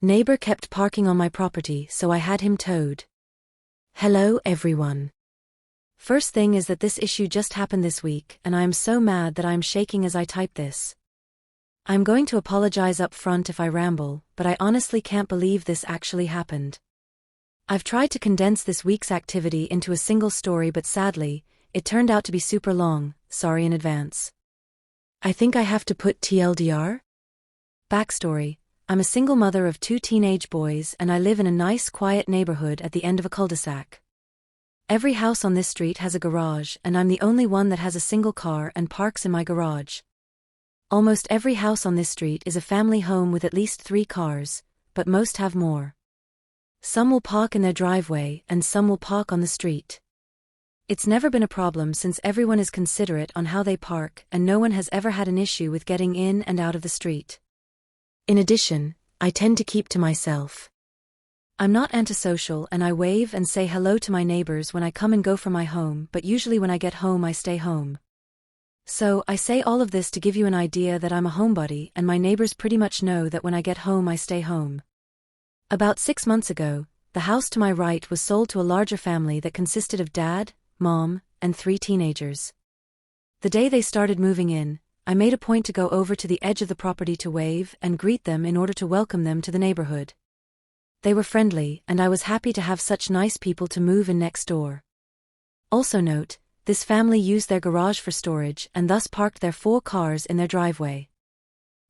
Neighbor kept parking on my property, so I had him towed. Hello everyone. First thing is that this issue just happened this week, and I am so mad that I am shaking as I type this. I'm going to apologize up front if I ramble, but I honestly can't believe this actually happened. I've tried to condense this week's activity into a single story, but sadly, it turned out to be super long. Sorry in advance. I think I have to put TLDR? Backstory: I'm a single mother of 2 teenage boys and I live in a nice quiet neighborhood at the end of a cul-de-sac. Every house on this street has a garage and I'm the only one that has a single car and parks in my garage. Almost every house on this street is a family home with at least 3 cars, but most have more. Some will park in their driveway and some will park on the street. It's never been a problem since everyone is considerate on how they park and no one has ever had an issue with getting in and out of the street. In addition, I tend to keep to myself. I'm not antisocial and I wave and say hello to my neighbors when I come and go from my home, but usually when I get home I stay home. So, I say all of this to give you an idea that I'm a homebody and my neighbors pretty much know that when I get home I stay home. About 6 months ago, the house to my right was sold to a larger family that consisted of dad, mom, and 3 teenagers. The day they started moving in, I made a point to go over to the edge of the property to wave and greet them in order to welcome them to the neighborhood. They were friendly and I was happy to have such nice people to move in next door. Also note, this family used their garage for storage and thus parked their 4 cars in their driveway.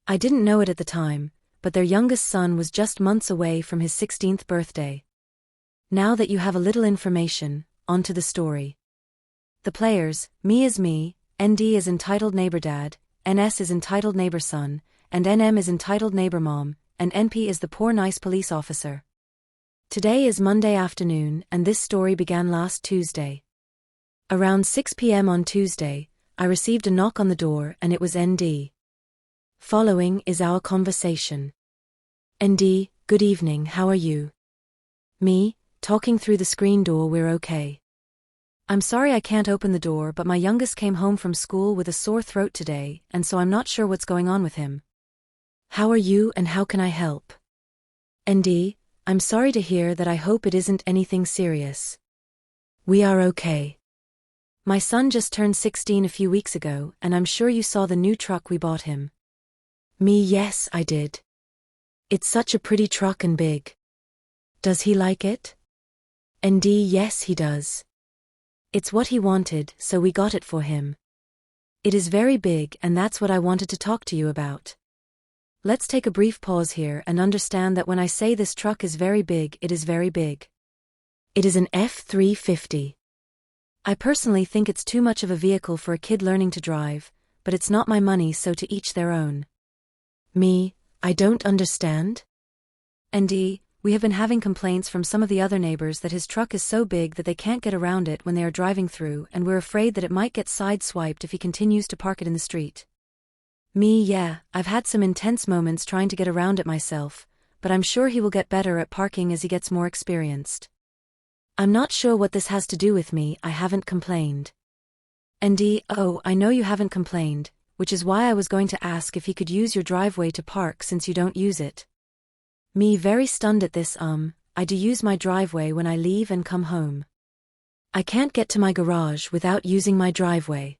I didn't know it at the time, but their youngest son was just months away from his 16th birthday. Now that you have a little information, on to the story. The players: me is me, ND is entitled neighbor dad, NS is entitled neighbor son, and NM is entitled neighbor mom, and NP is the poor nice police officer. Today is Monday afternoon and this story began last Tuesday. Around 6 p.m. on Tuesday, I received a knock on the door and it was ND. Following is our conversation. ND: good evening, how are you? Me, talking through the screen door: we're okay. I'm sorry I can't open the door, but my youngest came home from school with a sore throat today, and so I'm not sure what's going on with him. How are you and how can I help? ND: I'm sorry to hear that. I hope it isn't anything serious. We are okay. My son just turned 16 a few weeks ago, and I'm sure you saw the new truck we bought him. Me: yes, I did. It's such a pretty truck and big. Does he like it? ND: yes, he does. It's what he wanted, so we got it for him. It is very big and that's what I wanted to talk to you about. Let's take a brief pause here and understand that when I say this truck is very big, it is very big. It is an F350. I personally think it's too much of a vehicle for a kid learning to drive, but it's not my money, so to each their own. Me: I don't understand. ND: we have been having complaints from some of the other neighbors that his truck is so big that they can't get around it when they are driving through, and we're afraid that it might get sideswiped if he continues to park it in the street. Me: yeah, I've had some intense moments trying to get around it myself, but I'm sure he will get better at parking as he gets more experienced. I'm not sure what this has to do with me. I haven't complained. ND: oh, I know you haven't complained, which is why I was going to ask if he could use your driveway to park since you don't use it. Me: very stunned at this. I do use my driveway when I leave and come home. I can't get to my garage without using my driveway.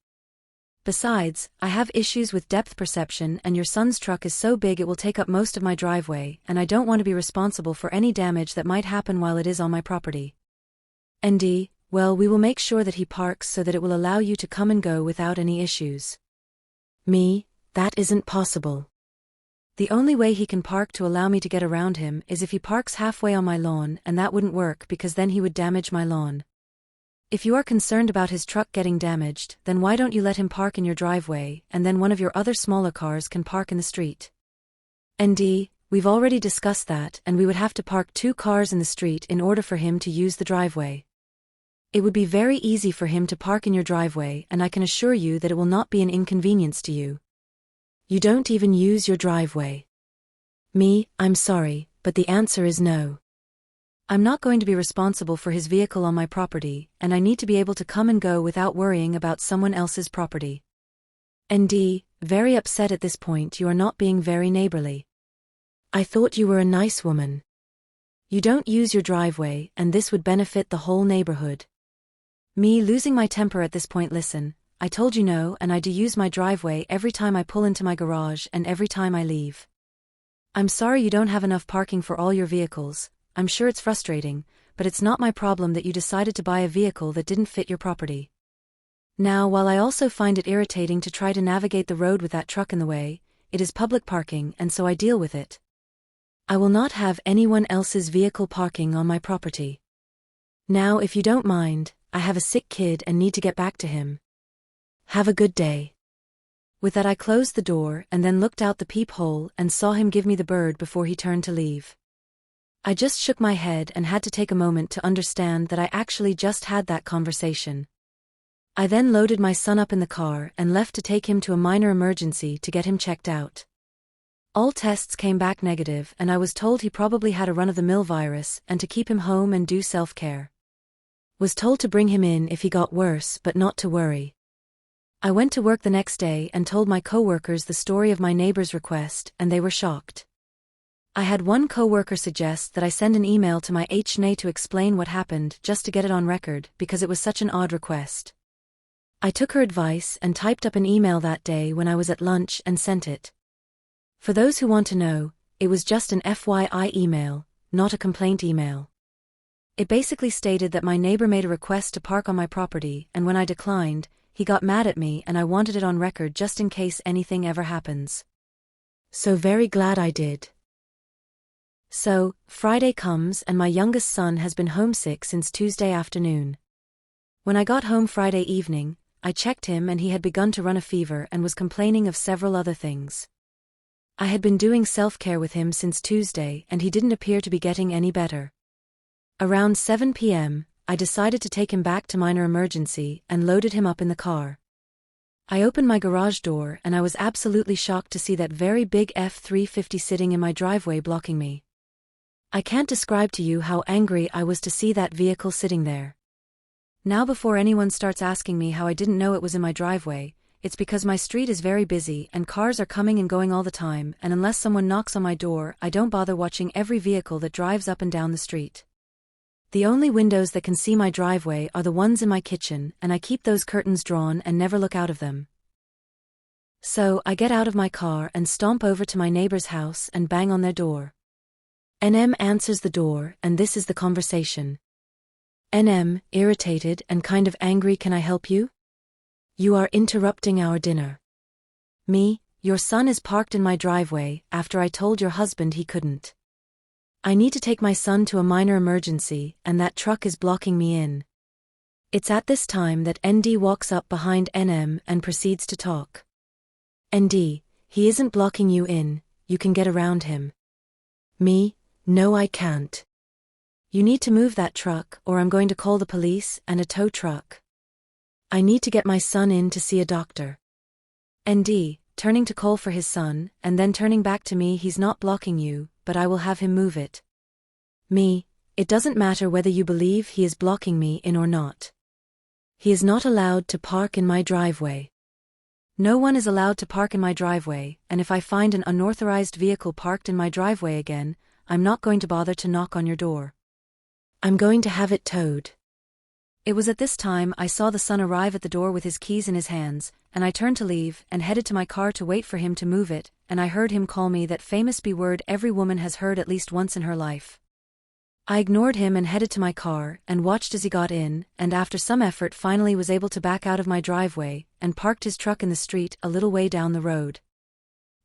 Besides, I have issues with depth perception and your son's truck is so big it will take up most of my driveway and I don't want to be responsible for any damage that might happen while it is on my property. ND: well, we will make sure that he parks so that it will allow you to come and go without any issues. Me: that isn't possible. The only way he can park to allow me to get around him is if he parks halfway on my lawn, and that wouldn't work because then he would damage my lawn. If you are concerned about his truck getting damaged, then why don't you let him park in your driveway and then one of your other smaller cars can park in the street? ND: we've already discussed that and we would have to park 2 cars in the street in order for him to use the driveway. It would be very easy for him to park in your driveway and I can assure you that it will not be an inconvenience to you. You don't even use your driveway. Me: I'm sorry, but the answer is no. I'm not going to be responsible for his vehicle on my property, and I need to be able to come and go without worrying about someone else's property. ND: very upset at this point. You are not being very neighborly. I thought you were a nice woman. You don't use your driveway, and this would benefit the whole neighborhood. Me losing my temper at this point. Listen, I told you no, and I do use my driveway every time I pull into my garage and every time I leave. I'm sorry you don't have enough parking for all your vehicles. I'm sure it's frustrating, but it's not my problem that you decided to buy a vehicle that didn't fit your property. Now, while I also find it irritating to try to navigate the road with that truck in the way, it is public parking, and so I deal with it. I will not have anyone else's vehicle parking on my property. Now, if you don't mind, I have a sick kid and need to get back to him. Have a good day. With that, I closed the door and then looked out the peephole and saw him give me the bird before he turned to leave. I just shook my head and had to take a moment to understand that I actually just had that conversation. I then loaded my son up in the car and left to take him to a minor emergency to get him checked out. All tests came back negative, and I was told he probably had a run-of-the-mill virus and to keep him home and do self-care. Was told to bring him in if he got worse, but not to worry. I went to work the next day and told my coworkers the story of my neighbor's request, and they were shocked. I had one coworker suggest that I send an email to my HNA to explain what happened just to get it on record because it was such an odd request. I took her advice and typed up an email that day when I was at lunch and sent it. For those who want to know, it was just an FYI email, not a complaint email. It basically stated that my neighbor made a request to park on my property, and when I declined, he got mad at me, and I wanted it on record just in case anything ever happens. So very glad I did. So, Friday comes and my youngest son has been homesick since Tuesday afternoon. When I got home Friday evening, I checked him and he had begun to run a fever and was complaining of several other things. I had been doing self-care with him since Tuesday and he didn't appear to be getting any better. Around 7 p.m., I decided to take him back to minor emergency and loaded him up in the car. I opened my garage door and I was absolutely shocked to see that very big F-350 sitting in my driveway blocking me. I can't describe to you how angry I was to see that vehicle sitting there. Now, before anyone starts asking me how I didn't know it was in my driveway, it's because my street is very busy and cars are coming and going all the time, and unless someone knocks on my door, I don't bother watching every vehicle that drives up and down the street. The only windows that can see my driveway are the ones in my kitchen, and I keep those curtains drawn and never look out of them. So, I get out of my car and stomp over to my neighbor's house and bang on their door. NM answers the door, and this is the conversation. NM, irritated and kind of angry, can I help you? You are interrupting our dinner. Me, your son is parked in my driveway after I told your husband he couldn't. I need to take my son to a minor emergency and that truck is blocking me in. It's at this time that ND walks up behind NM and proceeds to talk. ND, he isn't blocking you in, you can get around him. Me, no I can't. You need to move that truck or I'm going to call the police and a tow truck. I need to get my son in to see a doctor. ND, turning to call for his son, and then turning back to me, he's not blocking you, but I will have him move it. Me, it doesn't matter whether you believe he is blocking me in or not. He is not allowed to park in my driveway. No one is allowed to park in my driveway, and if I find an unauthorized vehicle parked in my driveway again, I'm not going to bother to knock on your door. I'm going to have it towed. It was at this time I saw the son arrive at the door with his keys in his hands, and I turned to leave and headed to my car to wait for him to move it, and I heard him call me that famous B word every woman has heard at least once in her life. I ignored him and headed to my car and watched as he got in, and after some effort finally was able to back out of my driveway and parked his truck in the street a little way down the road.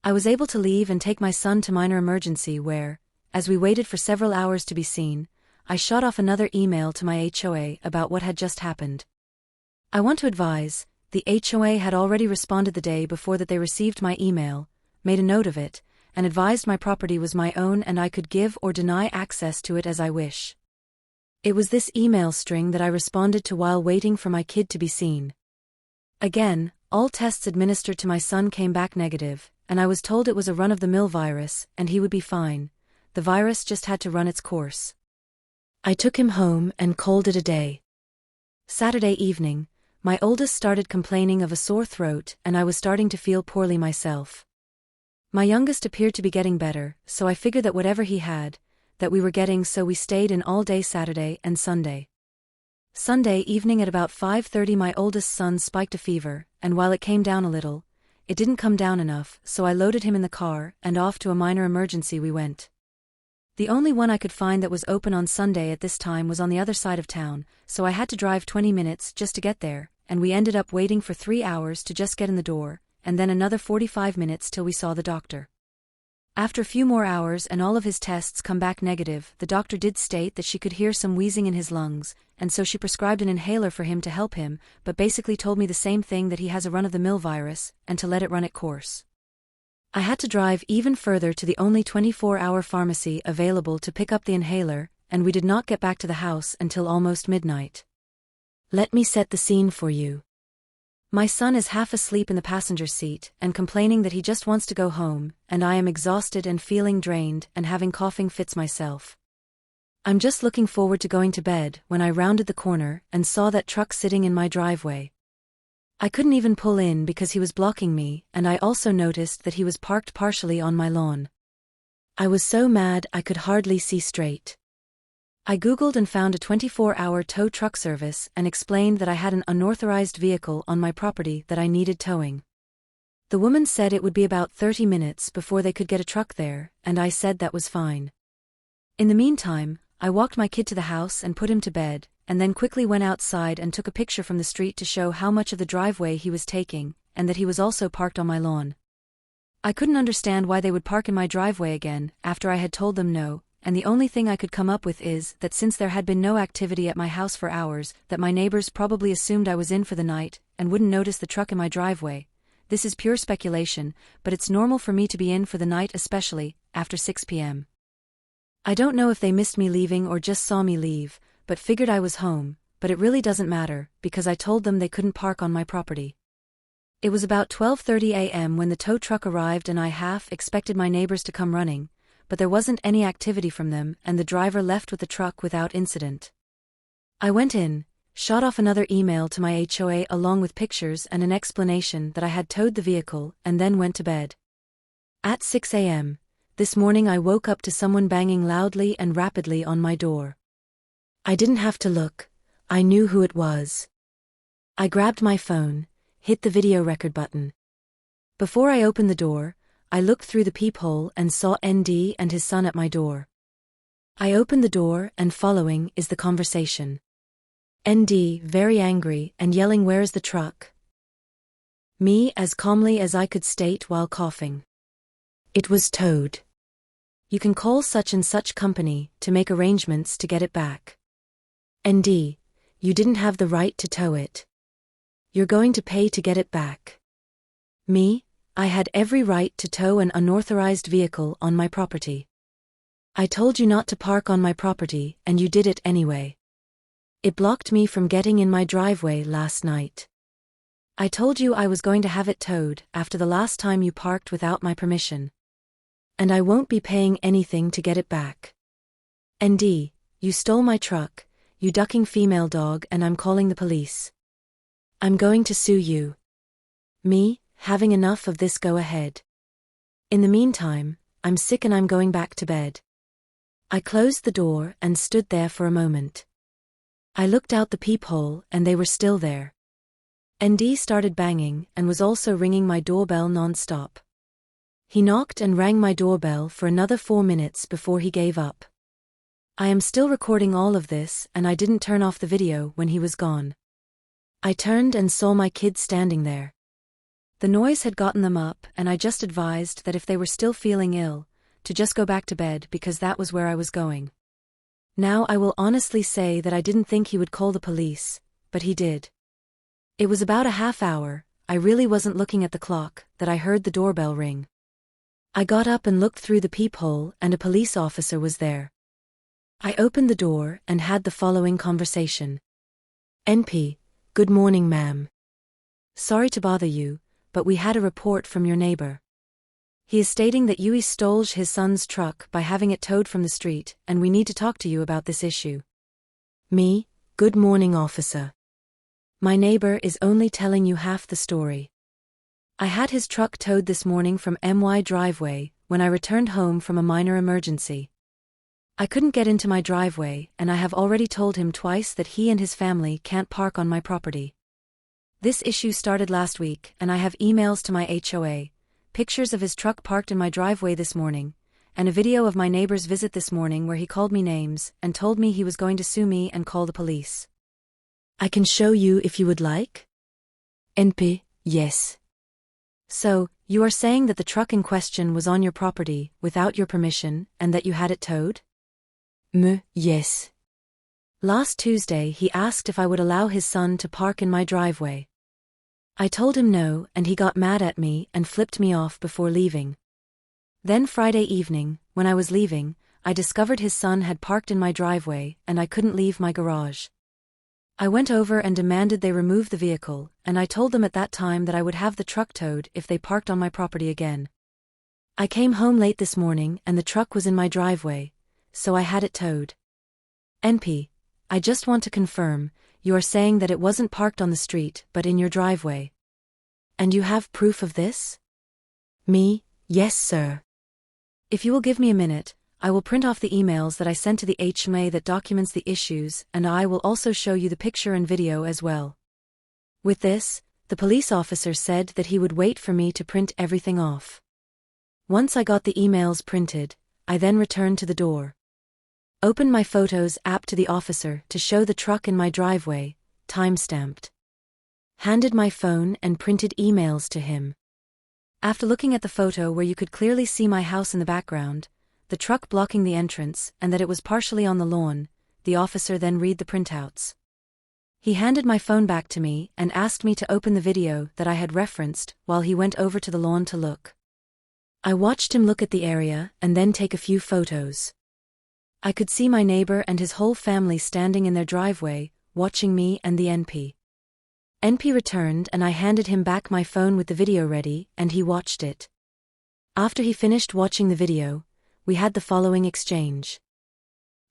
I was able to leave and take my son to minor emergency where, as we waited for several hours to be seen, I shot off another email to my HOA about what had just happened. I want to advise, the HOA had already responded the day before that they received my email, made a note of it, and advised my property was my own and I could give or deny access to it as I wish. It was this email string that I responded to while waiting for my kid to be seen. Again, all tests administered to my son came back negative, and I was told it was a run-of-the-mill virus and he would be fine. The virus just had to run its course. I took him home and called it a day. Saturday evening, my oldest started complaining of a sore throat and I was starting to feel poorly myself. My youngest appeared to be getting better, so I figured that whatever he had, that we were getting, so we stayed in all day Saturday and Sunday. Sunday evening at about 5:30 my oldest son spiked a fever, and while it came down a little, it didn't come down enough, so I loaded him in the car, and off to a minor emergency we went. The only one I could find that was open on Sunday at this time was on the other side of town, so I had to drive 20 minutes just to get there, and we ended up waiting for 3 hours to just get in the door, and then another 45 minutes till we saw the doctor. After a few more hours and all of his tests come back negative, the doctor did state that she could hear some wheezing in his lungs, and so she prescribed an inhaler for him to help him, but basically told me the same thing, that he has a run-of-the-mill virus, and to let it run its course. I had to drive even further to the only 24-hour pharmacy available to pick up the inhaler, and we did not get back to the house until almost midnight. Let me set the scene for you. My son is half asleep in the passenger seat and complaining that he just wants to go home, and I am exhausted and feeling drained and having coughing fits myself. I'm just looking forward to going to bed when I rounded the corner and saw that truck sitting in my driveway. I couldn't even pull in because he was blocking me, and I also noticed that he was parked partially on my lawn. I was so mad I could hardly see straight. I googled and found a 24-hour tow truck service and explained that I had an unauthorized vehicle on my property that I needed towing. The woman said it would be about 30 minutes before they could get a truck there, and I said that was fine. In the meantime, I walked my kid to the house and put him to bed, and then quickly went outside and took a picture from the street to show how much of the driveway he was taking, and that he was also parked on my lawn. I couldn't understand why they would park in my driveway again after I had told them no, and the only thing I could come up with is that since there had been no activity at my house for hours, that my neighbors probably assumed I was in for the night and wouldn't notice the truck in my driveway. This is pure speculation, but it's normal for me to be in for the night, especially after 6 p.m. I don't know if they missed me leaving or just saw me leave, but figured I was home, but it really doesn't matter because I told them they couldn't park on my property. It was about 12:30 a.m. when the tow truck arrived, and I half expected my neighbors to come running, but there wasn't any activity from them and the driver left with the truck without incident. I went in, shot off another email to my HOA along with pictures and an explanation that I had towed the vehicle, and then went to bed. At 6 a.m. this morning I woke up to someone banging loudly and rapidly on my door. I didn't have to look, I knew who it was. I grabbed my phone, hit the video record button. Before I opened the door, I looked through the peephole and saw ND and his son at my door. I opened the door and following is the conversation. ND very angry and yelling, "Where's the truck?" Me as calmly as I could state while coughing. It was towed. You can call such and such company to make arrangements to get it back. ND, you didn't have the right to tow it. You're going to pay to get it back. Me, I had every right to tow an unauthorized vehicle on my property. I told you not to park on my property and you did it anyway. It blocked me from getting in my driveway last night. I told you I was going to have it towed after the last time you parked without my permission. And I won't be paying anything to get it back. ND, you stole my truck, you ducking female dog, and I'm calling the police. I'm going to sue you. Me, having enough of this, go ahead. In the meantime, I'm sick and I'm going back to bed. I closed the door and stood there for a moment. I looked out the peephole and they were still there. ND started banging and was also ringing my doorbell non-stop. He knocked and rang my doorbell for another 4 minutes before he gave up. I am still recording all of this and I didn't turn off the video when he was gone. I turned and saw my kids standing there. The noise had gotten them up and I just advised that if they were still feeling ill, to just go back to bed because that was where I was going. Now I will honestly say that I didn't think he would call the police, but he did. It was about a half hour, I really wasn't looking at the clock, that I heard the doorbell ring. I got up and looked through the peephole and a police officer was there. I opened the door and had the following conversation. NP, good morning ma'am. Sorry to bother you, but we had a report from your neighbor. He is stating that you stole his son's truck by having it towed from the street, and we need to talk to you about this issue. Me, good morning officer. My neighbor is only telling you half the story. I had his truck towed this morning from my driveway when I returned home from a minor emergency. I couldn't get into my driveway, and I have already told him twice that he and his family can't park on my property. This issue started last week, and I have emails to my HOA, pictures of his truck parked in my driveway this morning, and a video of my neighbor's visit this morning where he called me names and told me he was going to sue me and call the police. I can show you if you would like? NP, yes. So, you are saying that the truck in question was on your property without your permission and that you had it towed? Yes. Last Tuesday he asked if I would allow his son to park in my driveway. I told him no, and he got mad at me and flipped me off before leaving. Then Friday evening, when I was leaving, I discovered his son had parked in my driveway and I couldn't leave my garage. I went over and demanded they remove the vehicle, and I told them at that time that I would have the truck towed if they parked on my property again. I came home late this morning and the truck was in my driveway, so I had it towed. NP, I just want to confirm, you are saying that it wasn't parked on the street but in your driveway. And you have proof of this? Me, yes sir. If you will give me a minute, I will print off the emails that I sent to the HMA that documents the issues, and I will also show you the picture and video as well. With this, the police officer said that he would wait for me to print everything off. Once I got the emails printed, I then returned to the door. Opened my Photos app to the officer to show the truck in my driveway, time-stamped. Handed my phone and printed emails to him. After looking at the photo where you could clearly see my house in the background, the truck blocking the entrance, and that it was partially on the lawn, the officer then read the printouts. He handed my phone back to me and asked me to open the video that I had referenced while he went over to the lawn to look. I watched him look at the area and then take a few photos. I could see my neighbor and his whole family standing in their driveway, watching me and the NP. NP returned and I handed him back my phone with the video ready, and he watched it. After he finished watching the video, we had the following exchange.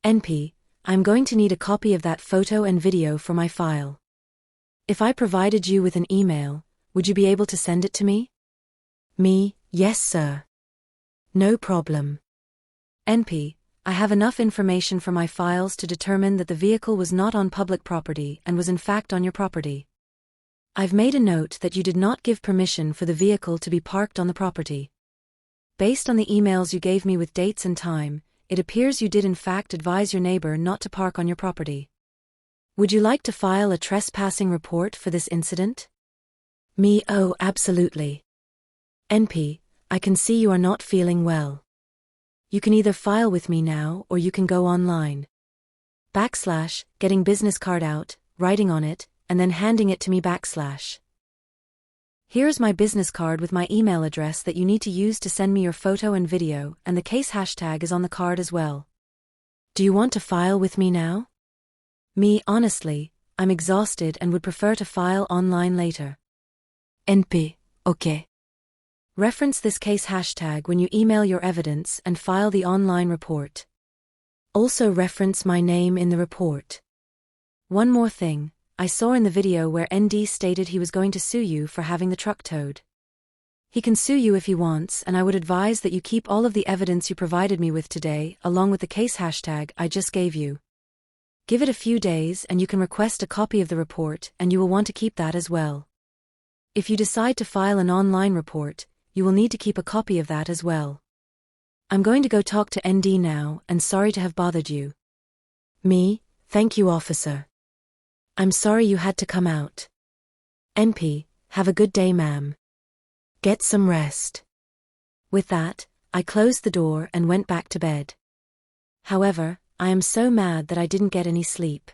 NP, I'm going to need a copy of that photo and video for my file. If I provided you with an email, would you be able to send it to me? Me, yes sir. No problem. NP, I have enough information for my files to determine that the vehicle was not on public property and was in fact on your property. I've made a note that you did not give permission for the vehicle to be parked on the property. Based on the emails you gave me with dates and time, it appears you did in fact advise your neighbor not to park on your property. Would you like to file a trespassing report for this incident? Me, oh, absolutely. NP, I can see you are not feeling well. You can either file with me now or you can go online. / getting business card out, writing on it, and then handing it to me / Here's my business card with my email address that you need to use to send me your photo and video, and the case hashtag is on the card as well. Do you want to file with me now? Me, honestly, I'm exhausted and would prefer to file online later. NP, okay. Reference this case hashtag when you email your evidence and file the online report. Also reference my name in the report. One more thing. I saw in the video where ND stated he was going to sue you for having the truck towed. He can sue you if he wants, and I would advise that you keep all of the evidence you provided me with today, along with the case hashtag I just gave you. Give it a few days and you can request a copy of the report, and you will want to keep that as well. If you decide to file an online report, you will need to keep a copy of that as well. I'm going to go talk to ND now, and sorry to have bothered you. Me, thank you, officer. I'm sorry you had to come out. NP, have a good day, ma'am. Get some rest. With that, I closed the door and went back to bed. However, I am so mad that I didn't get any sleep.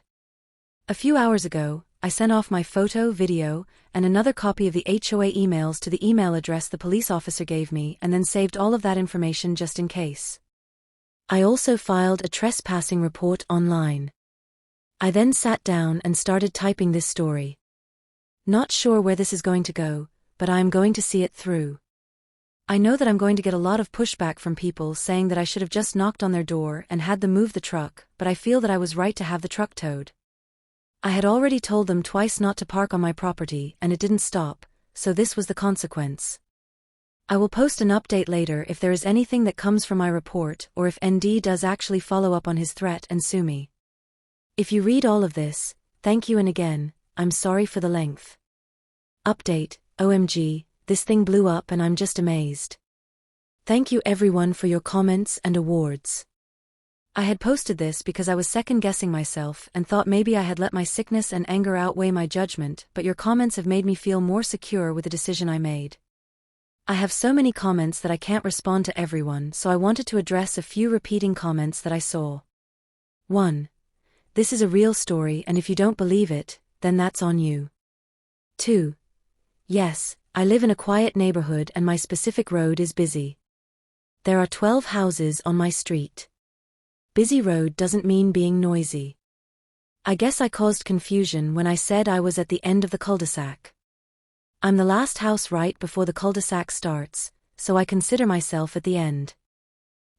A few hours ago, I sent off my photo, video, and another copy of the HOA emails to the email address the police officer gave me and then saved all of that information just in case. I also filed a trespassing report online. I then sat down and started typing this story. Not sure where this is going to go, but I am going to see it through. I know that I'm going to get a lot of pushback from people saying that I should have just knocked on their door and had them move the truck, but I feel that I was right to have the truck towed. I had already told them twice not to park on my property and it didn't stop, so this was the consequence. I will post an update later if there is anything that comes from my report or if ND does actually follow up on his threat and sue me. If you read all of this, thank you, and again, I'm sorry for the length. Update, OMG, this thing blew up and I'm just amazed. Thank you everyone for your comments and awards. I had posted this because I was second-guessing myself and thought maybe I had let my sickness and anger outweigh my judgment, but your comments have made me feel more secure with the decision I made. I have so many comments that I can't respond to everyone, so I wanted to address a few repeating comments that I saw. 1. This is a real story, and if you don't believe it, then that's on you. 2. Yes, I live in a quiet neighborhood and my specific road is busy. There are 12 houses on my street. Busy road doesn't mean being noisy. I guess I caused confusion when I said I was at the end of the cul-de-sac. I'm the last house right before the cul-de-sac starts, so I consider myself at the end.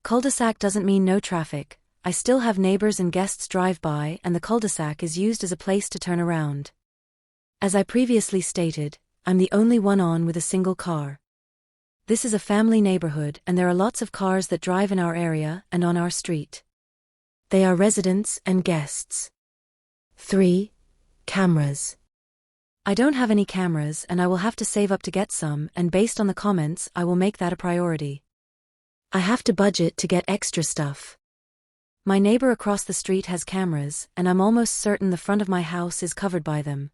Cul-de-sac doesn't mean no traffic, I still have neighbors and guests drive by, and the cul-de-sac is used as a place to turn around. As I previously stated, I'm the only one on with a single car. This is a family neighborhood and there are lots of cars that drive in our area and on our street. They are residents and guests. 3. Cameras. I don't have any cameras and I will have to save up to get some, and based on the comments I will make that a priority. I have to budget to get extra stuff. My neighbor across the street has cameras and I'm almost certain the front of my house is covered by them.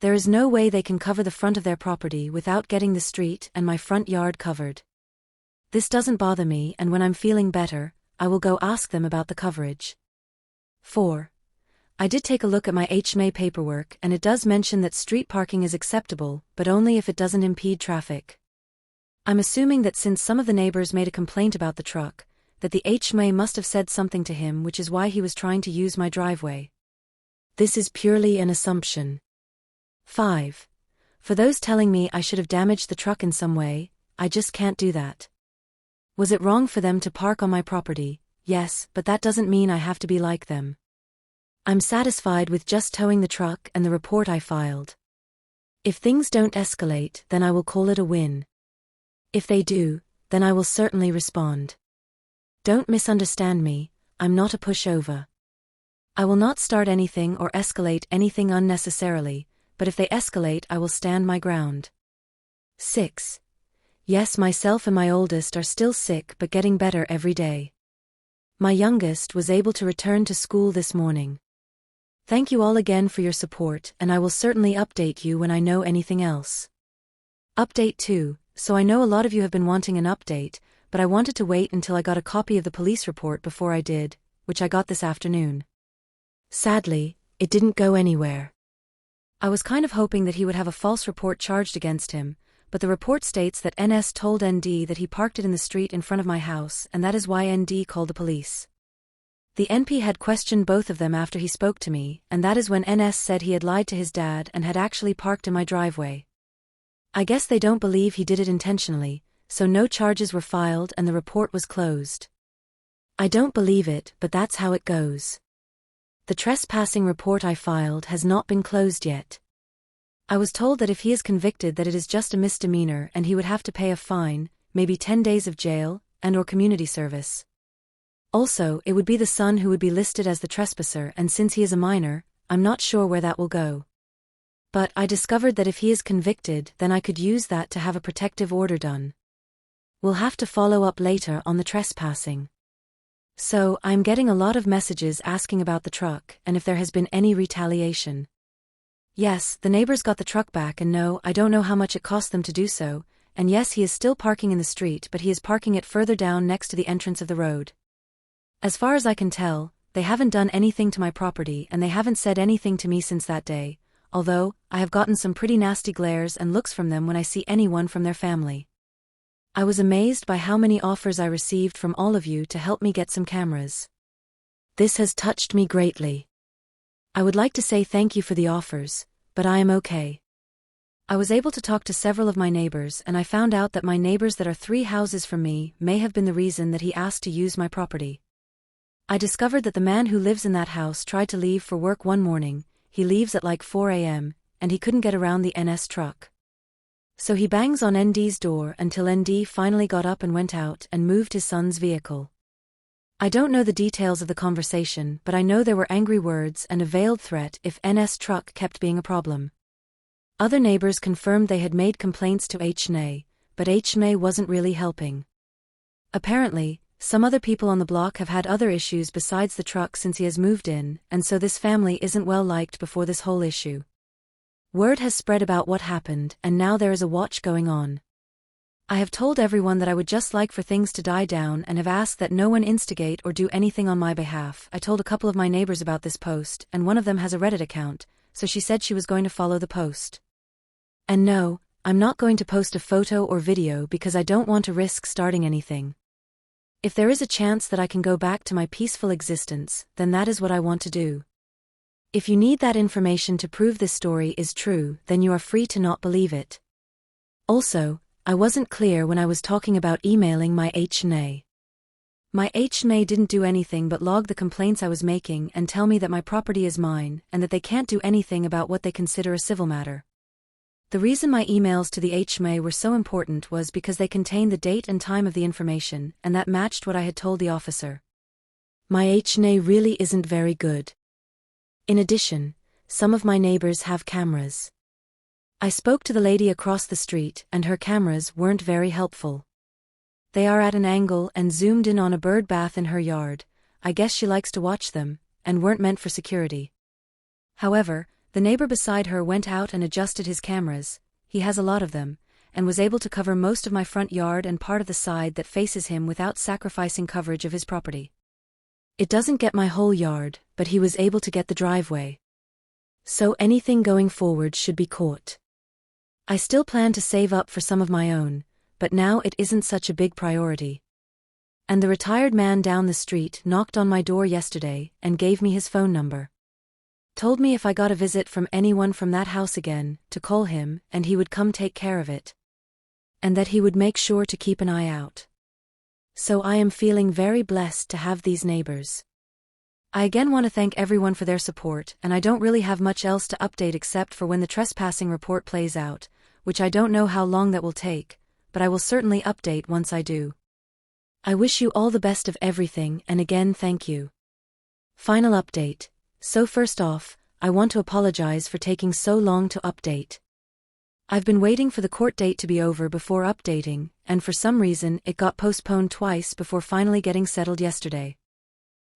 There is no way they can cover the front of their property without getting the street and my front yard covered. This doesn't bother me, and when I'm feeling better, I will go ask them about the coverage. 4. I did take a look at my HMA paperwork and it does mention that street parking is acceptable, but only if it doesn't impede traffic. I'm assuming that since some of the neighbors made a complaint about the truck, that the HMA must have said something to him, which is why he was trying to use my driveway. This is purely an assumption. 5. For those telling me I should have damaged the truck in some way, I just can't do that. Was it wrong for them to park on my property? Yes, but that doesn't mean I have to be like them. I'm satisfied with just towing the truck and the report I filed. If things don't escalate, then I will call it a win. If they do, then I will certainly respond. Don't misunderstand me, I'm not a pushover. I will not start anything or escalate anything unnecessarily, but if they escalate I will stand my ground. 6. Yes, myself and my oldest are still sick but getting better every day. My youngest was able to return to school this morning. Thank you all again for your support, and I will certainly update you when I know anything else. Update 2. So I know a lot of you have been wanting an update, but I wanted to wait until I got a copy of the police report before I did, which I got this afternoon. Sadly, it didn't go anywhere. I was kind of hoping that he would have a false report charged against him, but the report states that NS told ND that he parked it in the street in front of my house, and that is why ND called the police. The NP had questioned both of them after he spoke to me, and that is when NS said he had lied to his dad and had actually parked in my driveway. I guess they don't believe he did it intentionally, so no charges were filed and the report was closed. I don't believe it, but that's how it goes. The trespassing report I filed has not been closed yet. I was told that if he is convicted that it is just a misdemeanor and he would have to pay a fine, maybe 10 days of jail, and/or community service. Also, it would be the son who would be listed as the trespasser, and since he is a minor, I'm not sure where that will go. But I discovered that if he is convicted, then I could use that to have a protective order done. We'll have to follow up later on the trespassing. So, I'm getting a lot of messages asking about the truck and if there has been any retaliation. Yes, the neighbors got the truck back, and no, I don't know how much it cost them to do so, and yes, he is still parking in the street, but he is parking it further down next to the entrance of the road. As far as I can tell, they haven't done anything to my property and they haven't said anything to me since that day, although I have gotten some pretty nasty glares and looks from them when I see anyone from their family. I was amazed by how many offers I received from all of you to help me get some cameras. This has touched me greatly. I would like to say thank you for the offers, but I am okay. I was able to talk to several of my neighbors and I found out that my neighbors that are 3 houses from me may have been the reason that he asked to use my property. I discovered that the man who lives in that house tried to leave for work one morning. He leaves at like 4 a.m., and he couldn't get around the NS truck. So he bangs on ND's door until ND finally got up and went out and moved his son's vehicle. I don't know the details of the conversation, but I know there were angry words and a veiled threat if NS truck kept being a problem. Other neighbors confirmed they had made complaints to HNA, but HNA wasn't really helping. Apparently, some other people on the block have had other issues besides the truck since he has moved in, and so this family isn't well liked before this whole issue. Word has spread about what happened, and now there is a watch going on. I have told everyone that I would just like for things to die down and have asked that no one instigate or do anything on my behalf. I told a couple of my neighbors about this post, and one of them has a Reddit account, so she said she was going to follow the post. And no, I'm not going to post a photo or video because I don't want to risk starting anything. If there is a chance that I can go back to my peaceful existence, then that is what I want to do. If you need that information to prove this story is true, then you are free to not believe it. Also, I wasn't clear when I was talking about emailing my HNA. My HNA didn't do anything but log the complaints I was making and tell me that my property is mine and that they can't do anything about what they consider a civil matter. The reason my emails to the HMA were so important was because they contained the date and time of the information, and that matched what I had told the officer. My HNA really isn't very good. In addition, some of my neighbors have cameras. I spoke to the lady across the street, and her cameras weren't very helpful. They are at an angle and zoomed in on a bird bath in her yard. I guess she likes to watch them, and weren't meant for security. However, the neighbor beside her went out and adjusted his cameras, he has a lot of them, and was able to cover most of my front yard and part of the side that faces him without sacrificing coverage of his property. It doesn't get my whole yard, but he was able to get the driveway. So anything going forward should be caught. I still plan to save up for some of my own, but now it isn't such a big priority. And the retired man down the street knocked on my door yesterday and gave me his phone number. Told me if I got a visit from anyone from that house again, to call him and he would come take care of it. And that he would make sure to keep an eye out. So I am feeling very blessed to have these neighbors. I again want to thank everyone for their support, and I don't really have much else to update except for when the trespassing report plays out, which I don't know how long that will take, but I will certainly update once I do. I wish you all the best of everything, and again thank you. Final update. So first off, I want to apologize for taking so long to update. I've been waiting for the court date to be over before updating, and for some reason it got postponed twice before finally getting settled yesterday.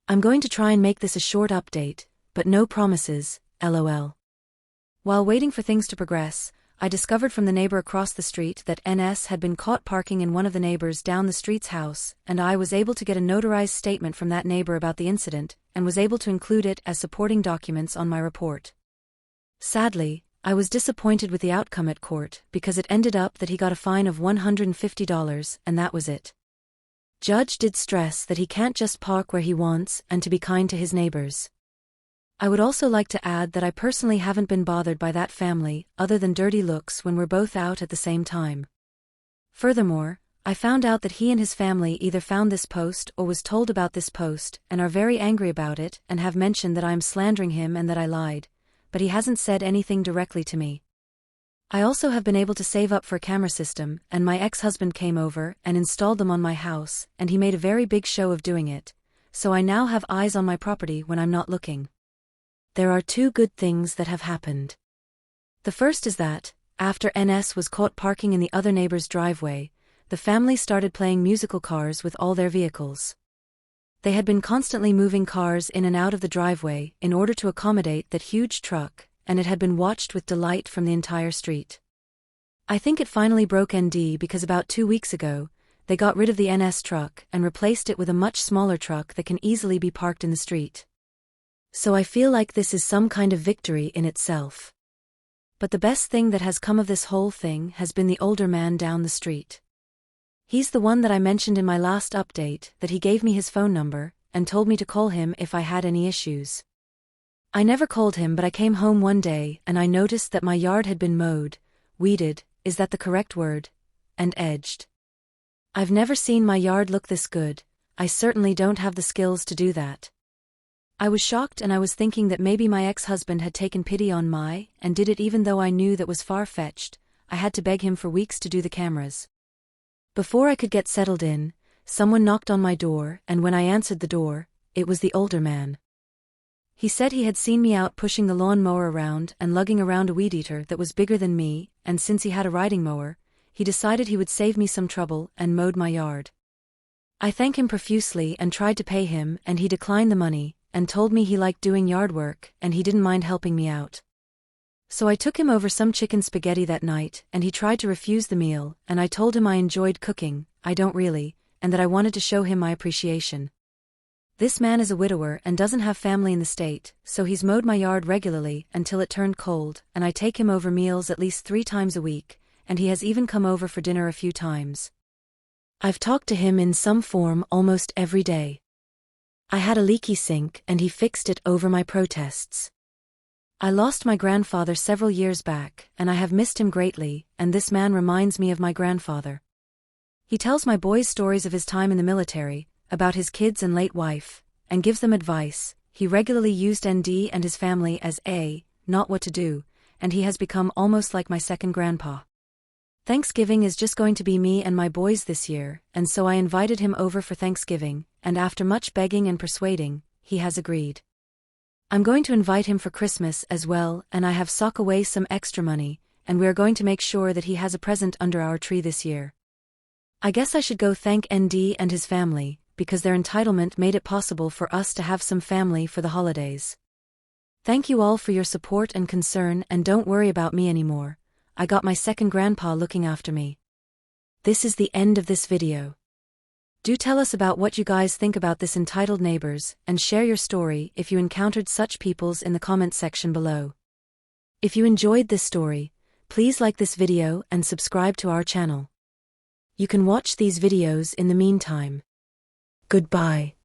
I'm going to try and make this a short update, but no promises, lol. While waiting for things to progress, I discovered from the neighbor across the street that NS had been caught parking in one of the neighbors down the street's house, and I was able to get a notarized statement from that neighbor about the incident, and was able to include it as supporting documents on my report. Sadly, I was disappointed with the outcome at court because it ended up that he got a fine of $150, and that was it. Judge did stress that he can't just park where he wants and to be kind to his neighbors. I would also like to add that I personally haven't been bothered by that family, other than dirty looks when we're both out at the same time. Furthermore, I found out that he and his family either found this post or was told about this post and are very angry about it and have mentioned that I am slandering him and that I lied, but he hasn't said anything directly to me. I also have been able to save up for a camera system, and my ex-husband came over and installed them on my house, and he made a very big show of doing it, so I now have eyes on my property when I'm not looking. There are two good things that have happened. The first is that, after NS was caught parking in the other neighbor's driveway, the family started playing musical cars with all their vehicles. They had been constantly moving cars in and out of the driveway in order to accommodate that huge truck, and it had been watched with delight from the entire street. I think it finally broke ND because about 2 weeks ago, they got rid of the NS truck and replaced it with a much smaller truck that can easily be parked in the street. So I feel like this is some kind of victory in itself. But the best thing that has come of this whole thing has been the older man down the street. He's the one that I mentioned in my last update, that he gave me his phone number, and told me to call him if I had any issues. I never called him, but I came home one day and I noticed that my yard had been mowed, weeded, is that the correct word, and edged. I've never seen my yard look this good. I certainly don't have the skills to do that. I was shocked, and I was thinking that maybe my ex-husband had taken pity on and did it, even though I knew that was far-fetched. I had to beg him for weeks to do the cameras. Before I could get settled in, someone knocked on my door, and when I answered the door, it was the older man. He said he had seen me out pushing the lawn mower around and lugging around a weed eater that was bigger than me, and since he had a riding mower, he decided he would save me some trouble and mowed my yard. I thanked him profusely and tried to pay him, and he declined the money, and told me he liked doing yard work and he didn't mind helping me out. So I took him over some chicken spaghetti that night, and he tried to refuse the meal, and I told him I enjoyed cooking, I don't really, and that I wanted to show him my appreciation. This man is a widower and doesn't have family in the state, so he's mowed my yard regularly until it turned cold, and I take him over meals at least 3 times a week, and he has even come over for dinner a few times. I've talked to him in some form almost every day. I had a leaky sink and he fixed it over my protests. I lost my grandfather several years back, and I have missed him greatly, and this man reminds me of my grandfather. He tells my boys stories of his time in the military, about his kids and late wife, and gives them advice. He regularly used ND and his family as not what to do, and he has become almost like my second grandpa. Thanksgiving is just going to be me and my boys this year, and so I invited him over for Thanksgiving, and after much begging and persuading, he has agreed. I'm going to invite him for Christmas as well, and I have socked away some extra money, and we are going to make sure that he has a present under our tree this year. I guess I should go thank ND and his family, because their entitlement made it possible for us to have some family for the holidays. Thank you all for your support and concern, and don't worry about me anymore. I got my second grandpa looking after me. This is the end of this video. Do tell us about what you guys think about this entitled Neighbors, and share your story if you encountered such peoples in the comment section below. If you enjoyed this story, please like this video and subscribe to our channel. You can watch these videos in the meantime. Goodbye.